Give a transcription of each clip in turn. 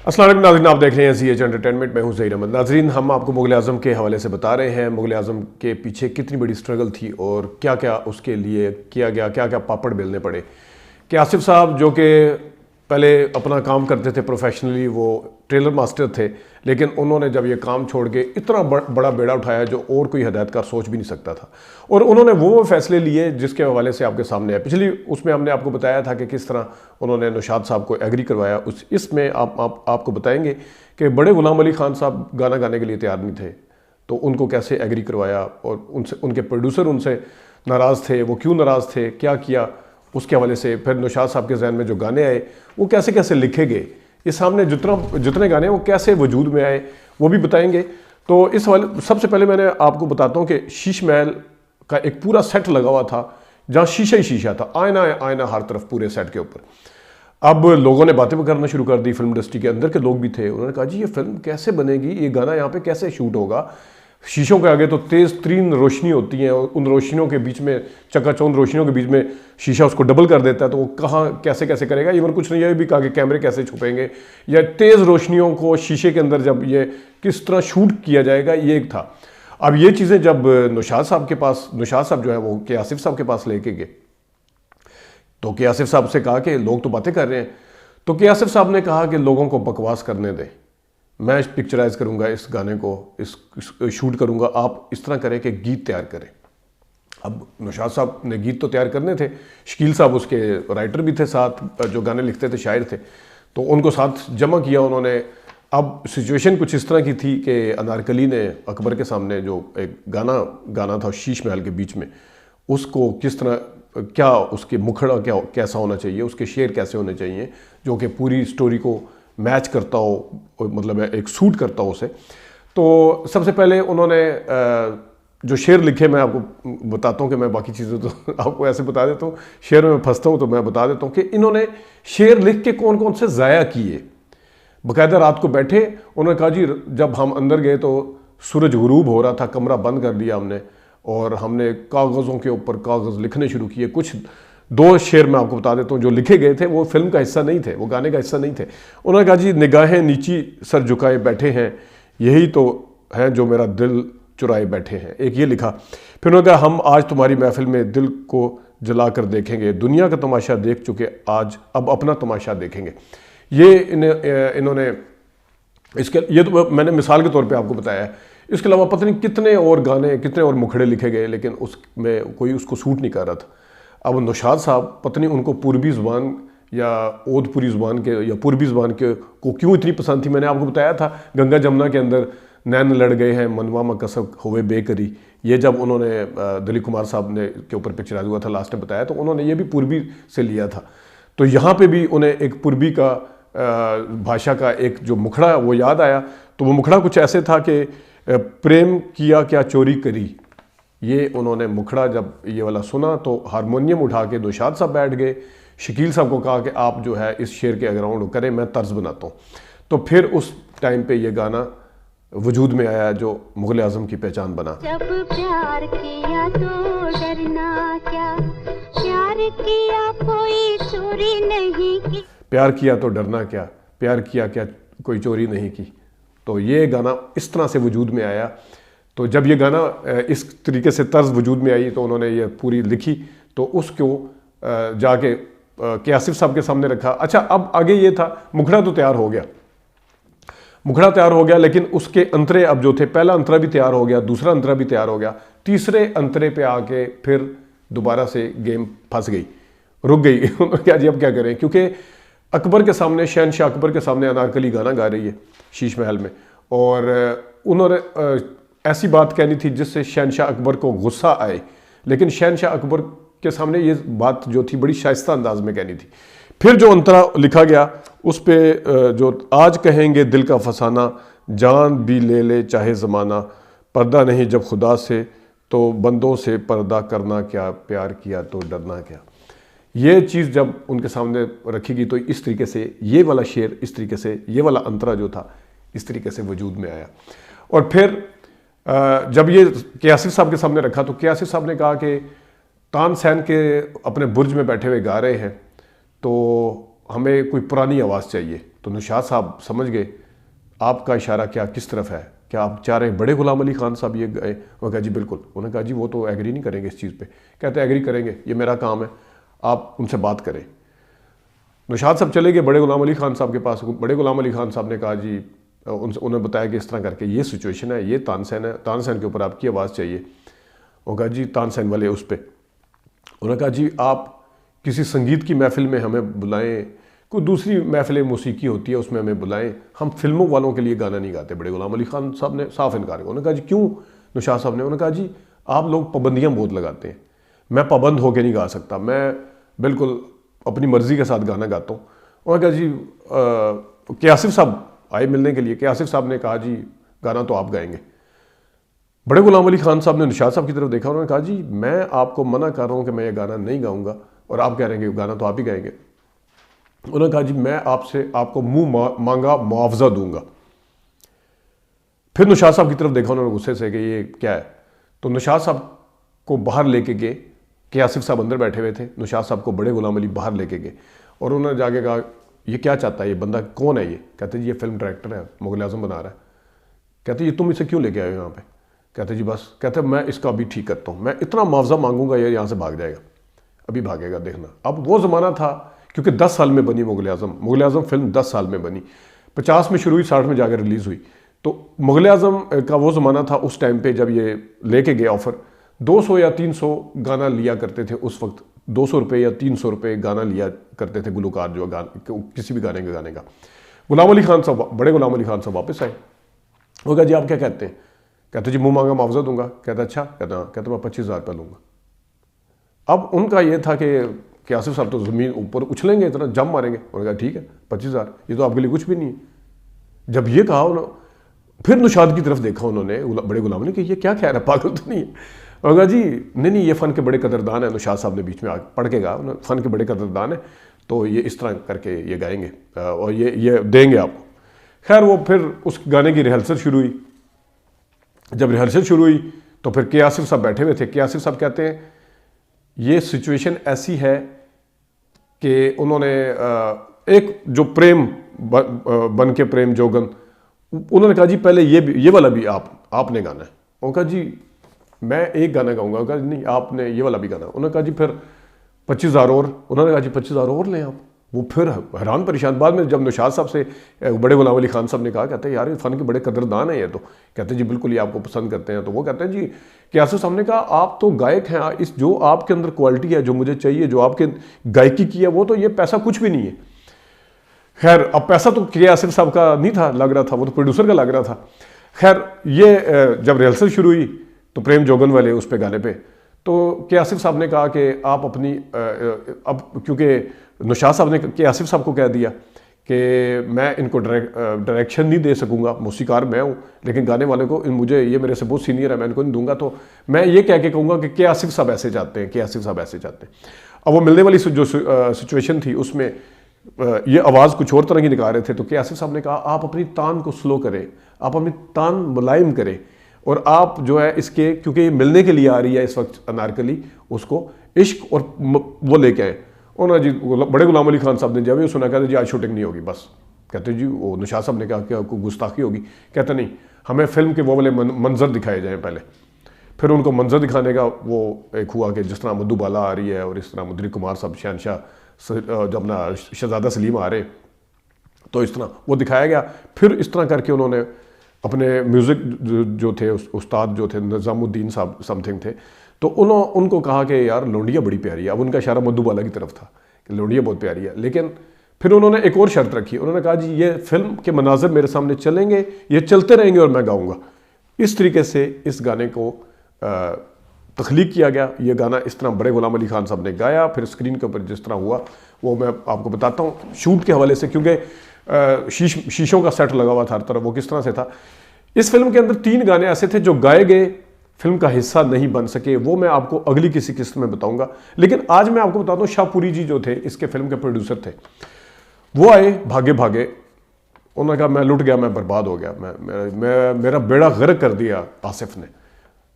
अस्सलाम वालेकुम नाज़रीन, आप देख रहे हैं CH एंटरटेनमेंट। मैं हूं ज़हीर अहमद। नाज़रीन, हम आपको मुग़ल आज़म के हवाले से बता रहे हैं मुग़ल आज़म के पीछे कितनी बड़ी स्ट्रगल थी और क्या क्या उसके लिए किया गया, क्या क्या पापड़ बेलने पड़े। कि आसिफ साहब जो कि पहले अपना काम करते थे प्रोफेशनली, वो ट्रेलर मास्टर थे, लेकिन उन्होंने जब ये काम छोड़ के इतना बड़ा बेड़ा उठाया जो और कोई हिदायतकार सोच भी नहीं सकता था। और उन्होंने वो फैसले लिए जिसके हवाले से आपके सामने है। पिछली उसमें हमने आपको बताया था कि किस तरह उन्होंने नौशाद साहब को एग्री करवाया। इसमें आपको बताएंगे कि बड़े गुलाम अली खान साहब गाना गाने के लिए तैयार नहीं थे, तो उनको कैसे एग्री करवाया और उनसे उनके प्रोड्यूसर उनसे नाराज़ थे, वो क्यों नाराज़ थे, क्या किया, उसके हवाले से। फिर नौशाद साहब के जहन में जो गाने आए वो कैसे कैसे लिखे गए, ये सामने जितने गाने हैं वो कैसे वजूद में आए, वो भी बताएंगे। तो इस हवाले सबसे पहले मैंने आपको बताता हूँ कि शीश महल का एक पूरा सेट लगा हुआ था जहाँ शीशा ही शीशा था, आयना आयना हर तरफ पूरे सेट के ऊपर। अब लोगों ने बातें करना शुरू कर दी, फिल्म इंडस्ट्री के अंदर के लोग भी थे। उन्होंने कहा जी ये फिल्म कैसे बनेगी, ये गाना यहाँ पे कैसे शूट होगा। शीशों के आगे तो तेज़ तरीन रोशनी होती है और उन रोशनियों के बीच में, चकाचौंध रोशनियों के बीच में शीशा उसको डबल कर देता है, तो वो कहाँ कैसे कैसे करेगा। इवन कुछ नहीं, ये भी कहा कि कैमरे कैसे छुपेंगे या तेज़ रोशनियों को शीशे के अंदर जब ये किस तरह शूट किया जाएगा, ये एक था। अब ये चीज़ें जब नौशाद साहब के पास, नौशाद साहब जो है वो के आसिफ साहब के पास लेके गए, तो के आसिफ साहब से कहा कि लोग तो बातें कर रहे हैं। तो के आसिफ साहब ने कहा कि लोगों को बकवास करने दें, मैं पिक्चराइज करूंगा इस गाने को, इस शूट करूंगा, आप इस तरह करें कि गीत तैयार करें। अब नौशाद साहब ने गीत तो तैयार करने थे, शकील साहब उसके राइटर भी थे साथ, जो गाने लिखते थे, शायर थे, तो उनको साथ जमा किया उन्होंने। अब सिचुएशन कुछ इस तरह की थी कि अनारकली ने अकबर के सामने जो एक गाना था शीश महल के बीच में, उसको किस तरह, क्या उसके मुखड़ा क्या कैसा होना चाहिए, उसके शेर कैसे होने चाहिए जो कि पूरी स्टोरी को मैच करता हो, मतलब एक सूट करता हो उसे। तो सबसे पहले उन्होंने जो शेर लिखे, मैं आपको बताता हूँ कि मैं बाकी चीज़ें तो आपको ऐसे बता देता हूँ, शेर में फंसता हूँ तो मैं बता देता हूँ कि इन्होंने शेर लिख के कौन कौन से ज़ाया किए। बाकायदा रात को बैठे, उन्होंने कहा जी जब हम अंदर गए तो सूरज गुरूब हो रहा था, कमरा बंद कर दिया हमने और हमने कागज़ों के ऊपर कागज़ लिखने शुरू किए। कुछ दो शेर मैं आपको बता देता हूँ जो लिखे गए थे, वो फिल्म का हिस्सा नहीं थे, वो गाने का हिस्सा नहीं थे। उन्होंने कहा जी निगाहें नीची सर झुकाए बैठे हैं, यही तो है जो मेरा दिल चुराए बैठे हैं, एक ये लिखा। फिर उन्होंने कहा हम आज तुम्हारी महफिल में दिल को जला कर देखेंगे, दुनिया का तमाशा देख चुके आज अब अपना तमाशा देखेंगे। ये इन्होंने ये तो मैंने मिसाल के तौर पे आपको बताया है। इसके अलावा पता नहीं कितने और गाने, कितने और मुखड़े लिखे गए, लेकिन उसमें कोई उसको सूट नहीं कर रहा था। अब नौशाद साहब पता नहीं उनको पूर्वी ज़ुबान या ओधपुरी ज़ुबान के या पूर्वी ज़ुबान के को क्यों इतनी पसंद थी। मैंने आपको बताया था गंगा जमुना के अंदर नैन लड़ गए हैं मनवा मकसब हुए बेकरी, ये जब उन्होंने दिलीप कुमार साहब ने के ऊपर पिक्चराइज हुआ था, लास्ट में बताया, तो उन्होंने ये भी पूर्वी से लिया था। तो यहाँ पे भी उन्हें एक पूर्वी का भाषा का एक जो मुखड़ा वो याद आया। तो वो मुखड़ा कुछ ऐसे था कि प्रेम किया क्या चोरी करी, ये उन्होंने मुखड़ा जब ये वाला सुना तो हारमोनियम उठा के नौशाद साहब बैठ गए, शकील साहब को कहा कि आप जो है इस शेर के अग्राउंड करें, मैं तर्ज बनाता हूँ। तो फिर उस टाइम पे ये गाना वजूद में आया जो मुग़ल आज़म की पहचान बना। जब प्यार किया तो डरना क्या, प्यार किया कोई चोरी नहीं की, प्यार किया तो डरना क्या, प्यार किया क्या कोई चोरी नहीं की। तो ये गाना इस तरह से वजूद में आया। तो जब ये गाना इस तरीके से तर्ज वजूद में आई तो उन्होंने ये पूरी लिखी, तो उसको जाके के आसिफ साहब के सामने रखा। अच्छा, अब आगे ये था, मुखड़ा तो तैयार हो गया, मुखड़ा तैयार हो गया, लेकिन उसके अंतरे अब जो थे, पहला अंतरा भी तैयार हो गया, दूसरा अंतरा भी तैयार हो गया, तीसरे अंतरे पे आके फिर दोबारा से गेम फंस गई, रुक गई। क्या जी अब क्या करें, क्योंकि अकबर के सामने, शहनशाह अकबर के सामने अनारकली गाना गा रही है शीश महल में, और उन्होंने ऐसी बात कहनी थी जिससे शहनशाह अकबर को गुस्सा आए, लेकिन शहनशाह अकबर के सामने ये बात जो थी बड़ी शाइस्ता अंदाज में कहनी थी। फिर जो अंतरा लिखा गया उस पर जो आज कहेंगे दिल का फसाना, जान भी ले ले चाहे ज़माना, पर्दा नहीं जब खुदा से तो बंदों से पर्दा करना क्या, प्यार किया तो डरना क्या। ये चीज़ जब उनके सामने रखी तो इस तरीके से ये वाला शेर, इस तरीके से ये वाला अंतरा जो था इस तरीके से वजूद में आया। और फिर जब ये के आसिफ साहब के सामने रखा तो के आसिफ साहब ने कहा कि तानसेन के अपने बुर्ज में बैठे हुए गा रहे हैं, तो हमें कोई पुरानी आवाज़ चाहिए, तो निशात साहब समझ गए आपका इशारा क्या किस तरफ है, क्या आप चाह रहे हैं बड़े गुलाम अली खान साहब ये गए? उन्होंने कहा जी बिल्कुल। उन्होंने कहा जी वो तो एग्री नहीं करेंगे इस चीज़ पे। कहते एग्री करेंगे, ये मेरा काम है, आप उनसे बात करें। निशात साहब चले गए बड़े गुलाम अली खान साहब के पास। बड़े गुलाम अली खान साहब ने कहा जी, उन्होंने बताया कि इस तरह करके ये सिचुएशन है, ये तानसेन है, तानसेन के ऊपर आपकी आवाज़ चाहिए। उन्होंने कहा जी तानसेन वाले उस पर। उन्होंने कहा जी आप किसी संगीत की महफिल में हमें बुलाएं, कोई दूसरी महफिल मौसीकी होती है उसमें हमें बुलाएं, हम फिल्मों वालों के लिए गाना नहीं गाते। बड़े गुलाम अली खान साहब ने साफ इनकार किया। उन्होंने कहा जी क्यों? निशात साहब ने, उन्होंने कहा जी आप लोग पाबंदियाँ बहुत लगाते हैं, मैं पाबंद होकर नहीं गा सकता, मैं बिल्कुल अपनी मर्ज़ी के साथ गाना गाता हूँ। उन्होंने कहा जी के आसिफ साहब आए मिलने के लिए। के आसिफ साहब ने कहा जी गाना तो आप गाएंगे। बड़े गुलाम अली खान साहब ने निशात साहब की तरफ देखा, उन्होंने कहा जी मैं आपको मना कर रहा हूँ कि मैं ये गाना नहीं गाऊंगा और आप कह रहे हैं कि गाना तो आप ही गाएंगे। उन्होंने कहा जी मैं आपसे आपको मुंह मांगा मुआवजा दूंगा। फिर निशात साहब की तरफ देखा उन्होंने गुस्से से कि ये क्या है। तो निशात साहब को बाहर लेके गए, के आसिफ साहब अंदर बैठे हुए थे, निशात साहब को बड़े गुलाम अली बाहर लेके गए और उन्होंने जाके कहा ये क्या चाहता है, ये बंदा कौन है? ये कहते जी ये फिल्म डायरेक्टर है, मुगल आजम बना रहा है। कहते ये तुम इसे क्यों लेके आए हो यहाँ पे? कहते जी बस, कहते मैं इसका अभी ठीक करता हूँ, मैं इतना मुआवजा मांगूंगा ये यहाँ से भाग जाएगा, अभी भागेगा देखना। अब वो ज़माना था क्योंकि 10 साल में बनी मुगल आजम फिल्म 10 साल में बनी, 50 में शुरू हुई, 60 में जाकर रिलीज़ हुई। तो मुगल आजम का वो ज़माना था उस टाइम पे जब ये लेके गए ऑफ़र, 200 या 300 गाना लिया करते थे उस वक्त, 200 रुपये या 300 रुपये गाना लिया करते थे गुलकार जो किसी भी गाने के गाने का। गुलाम अली खान साहब, बड़े गुलाम अली खान साहब वापस आए। वो कहा जी आप क्या कहते हैं? कहते जी मुंह मांगा मुआवजा दूंगा। कहता अच्छा? कहता हाँ। कहते मैं 25,000 रुपये लूँगा। अब उनका ये था कि आसिफ साहब तो ज़मीन ऊपर उछलेंगे, इतना जम मारेंगे। उन्होंने कहा ठीक है 25,000, ये तो आपके लिए कुछ भी नहीं है। जब ये कहा उन्होंने, फिर निशात की तरफ देखा उन्होंने, बड़े गुलाम ने कि ये क्या कह रहा है, पागल तो नहीं है? उन्होंने कहा जी नहीं ये फ़न के बड़े कदरदान है। निशात साहब ने बीच में पढ़ के कहा फ़न के बड़े कदरदान है, तो ये इस तरह करके ये गाएंगे और ये देंगे आपको। खैर वो फिर उस गाने की रिहर्सल शुरू हुई। जब रिहर्सल शुरू हुई तो फिर के आसिफ साहब बैठे हुए थे। के आसिफ साहब कहते हैं ये सिचुएशन ऐसी है कि उन्होंने एक जो प्रेम बन के प्रेम जोगन, उन्होंने कहा जी पहले ये वाला भी आपने गाना है। उन्होंने कहा जी मैं एक गाना गाऊंगा। कहा नहीं आपने ये वाला भी गाना। उन्होंने कहा जी फिर 25,000 और। उन्होंने कहा जी 25,000 और लें आप। वो फिर हैरान परेशान। बाद में जब निशात साहब से बड़े गुलाम अली खान साहब ने कहा, कहते हैं यार ये फ़न के बड़े कदरदान है ये तो। कहते हैं जी बिल्कुल ये आपको पसंद करते हैं। तो वो कहते हैं जी कि आसिफ साहब ने कहा आप तो गायक हैं, इस जो आपके अंदर क्वालिटी है जो मुझे चाहिए, जो आपके गायकी की है, वो तो ये पैसा कुछ भी नहीं है। खैर अब पैसा तो के आसिफ साहब का नहीं था लग रहा था, वो तो प्रोड्यूसर का लग रहा था। खैर ये जब रिहर्सल शुरू हुई तो प्रेम जोगन वाले उस पे गाने पे, तो के आसिफ साहब ने कहा कि आप अपनी अब क्योंकि निशात साहब ने के आसिफ साहब को कह दिया कि मैं इनको डायरेक्शन नहीं दे सकूंगा, मौसीकार मैं हूँ, लेकिन गाने वाले को मुझे ये मेरे से बहुत सीनियर है, मैं इनको नहीं दूंगा, तो मैं ये कह के कहूँगा कि के आसिफ साहब ऐसे चाहते हैं, के आसिफ साहब ऐसे चाहते हैं। अब वो मिलने वाली जो सिचुएशन थी उसमें ये आवाज़ कुछ और तरह की निकाल रहे थे। तो के आसिफ साहब ने कहा आप अपनी तान को स्लो करें, आप अपनी तान मुलायम करें, और आप जो है इसके, क्योंकि ये मिलने के लिए आ रही है इस वक्त अनारकली, उसको इश्क और वो लेके आए। उन्होंने जी बड़े गुलाम अली खान साहब ने जब ये सुना, कहते जी आज शूटिंग नहीं होगी बस। कहते जी वो निशात साहब ने कहा कि आपको गुस्ताखी होगी। कहते नहीं, हमें फिल्म के वो वाले मंजर दिखाए जाएँ पहले। फिर उनको मंजर दिखाने का वो एक हुआ कि जिस तरह मधुबाला आ रही है और इस तरह मुदरी कुमार साहब, शहनशाह, जब अपना शहजादा सलीम आ रहे, तो इस तरह वो दिखाया गया। फिर इस तरह करके उन्होंने अपने म्यूज़िक जो थे उस्ताद जो थे निज़ामुद्दीन साहब समथिंग थे, तो उनको कहा कि यार लौंडिया बड़ी प्यारी है। अब उनका इशारा मधुबाला की तरफ था कि लौंडिया बहुत प्यारी है। लेकिन फिर उन्होंने एक और शर्त रखी। उन्होंने कहा जी ये फिल्म के मनाज़र मेरे सामने चलेंगे, ये चलते रहेंगे और मैं गाऊंगा। इस तरीके से इस गाने को तख्लीक किया गया। ये गाना इस तरह बड़े गुलाम अली खान साहब ने गाया। फिर स्क्रीन के ऊपर जिस तरह हुआ वो मैं आपको बताता हूँ शूट के हवाले से, क्योंकि शीशों का सेट लगा हुआ था हर तरफ, वो किस तरह से था। इस फिल्म के अंदर 3 गाने ऐसे थे जो गाए गए, फिल्म का हिस्सा नहीं बन सके, वो मैं आपको अगली किसी किस्त में बताऊंगा। लेकिन आज मैं आपको बताता हूँ शाहपुरी जी जो थे इसके फिल्म के प्रोड्यूसर थे, वो आए भागे भागे। उन्होंने कहा मैं लुट गया, मैं बर्बाद हो गया, मेरा बेड़ा गर्क कर दिया आसिफ ने।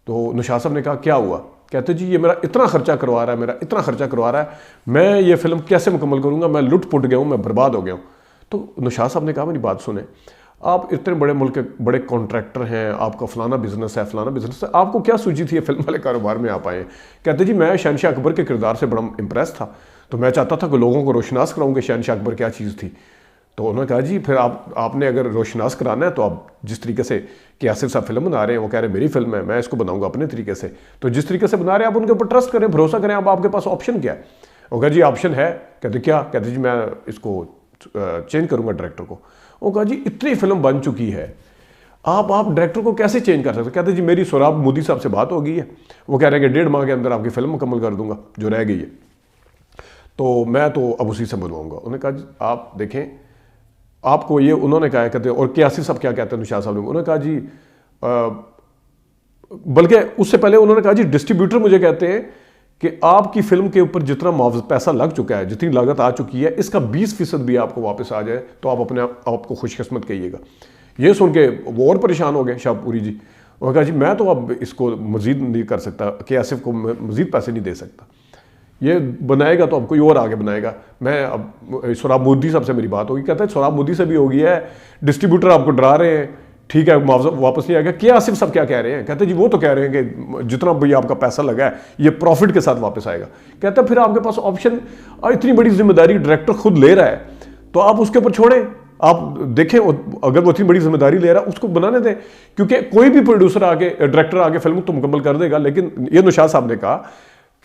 तो निशात साहब ने कहा क्या हुआ? कहते जी ये मेरा इतना खर्चा करवा रहा है, मेरा इतना खर्चा करवा रहा है, मैं ये फिल्म कैसे मुकम्मल करूँगा, मैं लुट पुट गया हूँ, मैं बर्बाद हो गया हूँ। तो नौशाद साहब ने कहा मेरी बात सुने, आप इतने बड़े मुल्क के बड़े कॉन्ट्रैक्टर हैं, आपका फलाना बिजनेस है, फलाना बिजनेस है, आपको क्या सूझी थी ये फिल्म वाले कारोबार में आप आए? कहते जी मैं शहनशाह अकबर के किरदार से बड़ा इम्प्रेस था, तो मैं चाहता था कि लोगों को रोशनास कराऊं कि शहनशाह अकबर क्या चीज़ थी। तो उन्होंने कहा जी फिर आपने अगर रोशनास कराना है तो आप जिस तरीके से कि आसिफ साहब फिल्म बना रहे हैं, वो कह रहे हैं मेरी फिल्म है, मैं इसको बनाऊंगा अपने तरीके से, तो जिस तरीके से बना रहे हैं आप उनके ऊपर ट्रस्ट करें, भरोसा करें। अब आपके पास ऑप्शन क्या है? वो कहा जी ऑप्शन है। कहते क्या? कहते जी मैं इसको चेंज करूंगा डायरेक्टर को। वो कहा जी इतनी फिल्म बन चुकी है, आप डायरेक्टर को कैसे चेंज कर सकते? कहते जी मेरी सोराब मोदी साहब से बात हो गई है, वो कह रहे हैं कि 1.5 माह के अंदर आपकी फिल्म मुकम्मल कर दूंगा जो रह गई है, तो मैं तो अब उसी से बनवाऊंगा। उन्होंने कहा जी आप देखें, आपको ये उन्होंने कहा कहते और के आसिफ साहब क्या कहते हैं नौशाद साहब ने? उन्होंने कहा जी बल्कि उससे पहले उन्होंने कहा जी डिस्ट्रीब्यूटर मुझे कहते हैं कि आपकी फिल्म के ऊपर जितना पैसा लग चुका है, जितनी लागत आ चुकी है, इसका 20% भी आपको वापस आ जाए तो आप अपने आपको खुशकिस्मत कहिएगा। ये सुन के वो और परेशान हो गए शाहपुरी जी। उन्होंने कहा जी मैं तो अब इसको मजीद नहीं कर सकता, के आसिफ को मजीद पैसे नहीं दे सकता, ये बनाएगा तो अब कोई और आगे बनाएगा। मैं अब सोराब मोदी साहब से मेरी बात होगी। कहता है सोराब मोदी से भी होगी है, डिस्ट्रीब्यूटर आपको डरा रहे हैं, ठीक है मुआवजा वापस नहीं आएगा। क्या आसिफ साहब क्या कह रहे हैं? कहते जी वो तो कह रहे हैं कि जितना भी आपका पैसा लगा है ये प्रॉफिट के साथ वापस आएगा। कहता फिर आपके पास ऑप्शन, इतनी बड़ी जिम्मेदारी डायरेक्टर खुद ले रहा है तो आप उसके ऊपर छोड़ें, आप देखें अगर वो इतनी बड़ी जिम्मेदारी ले रहा है उसको बनाने दें, क्योंकि कोई भी प्रोड्यूसर आके डायरेक्टर आके फिल्म तो मुकम्मल कर देगा, लेकिन ये नौशाद साहब ने कहा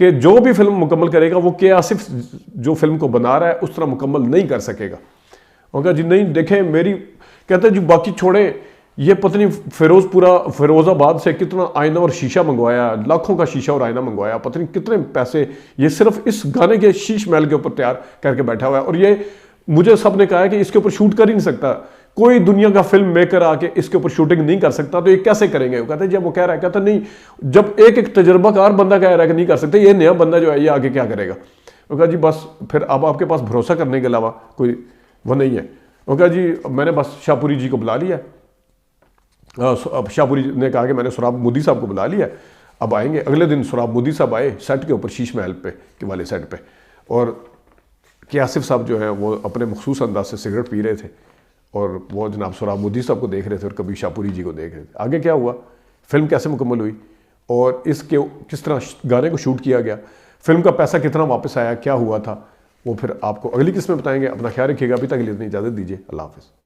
कि जो भी फिल्म मुकम्मल करेगा वो के आसिफ जो फिल्म को बना रहा है उस तरह मुकम्मल नहीं कर सकेगा। उनका जी नहीं देखें मेरी, कहते जी बाकी छोड़ें, ये पत्नी फिरोजाबाद से कितना आईना और शीशा मंगवाया, लाखों का शीशा और आईना मंगवाया, पत्नी कितने पैसे ये सिर्फ इस गाने के शीश महल के ऊपर तैयार करके बैठा हुआ है, और ये मुझे सब ने कहा है कि इसके ऊपर शूट कर ही नहीं सकता, कोई दुनिया का फिल्म मेकर आके इसके ऊपर शूटिंग नहीं कर सकता, तो ये कैसे करेंगे? वो कहते हैं जब वो कह रहा है, कहता नहीं, जब एक तजर्बाकार बंदा कह रहा है कि नहीं कर सकते, ये नया बंदा जो है ये आगे क्या करेगा? वो कहा जी बस फिर अब आपके पास भरोसा करने के अलावा कोई वो नहीं है। वो कहा जी मैंने बस शाहपुरी जी को बुला लिया, अब शाहपुरी ने कहा कि मैंने सोराब मोदी साहब को बुला लिया, अब आएंगे। अगले दिन सोराब मोदी साहब आए सेट के ऊपर, शीश महल पे के वाले सेट पे, और के आसिफ साहब जो हैं वो अपने मखसूस अंदाज से सिगरेट पी रहे थे और वो जनाब सोराब मोदी साहब को देख रहे थे और कभी शाहपुरी जी को देख रहे थे। आगे क्या हुआ, फिल्म कैसे मुकम्मल हुई और इसके किस तरह गाने को शूट किया गया, फिल्म का पैसा कितना वापस आया, क्या हुआ था, वो फिर आपको अगली किस्त में बताएंगे। अपना ख्याल रखिएगा, अभी तक के लिए इतनी इजाज़त दीजिए, अल्लाह हाफ़िज़।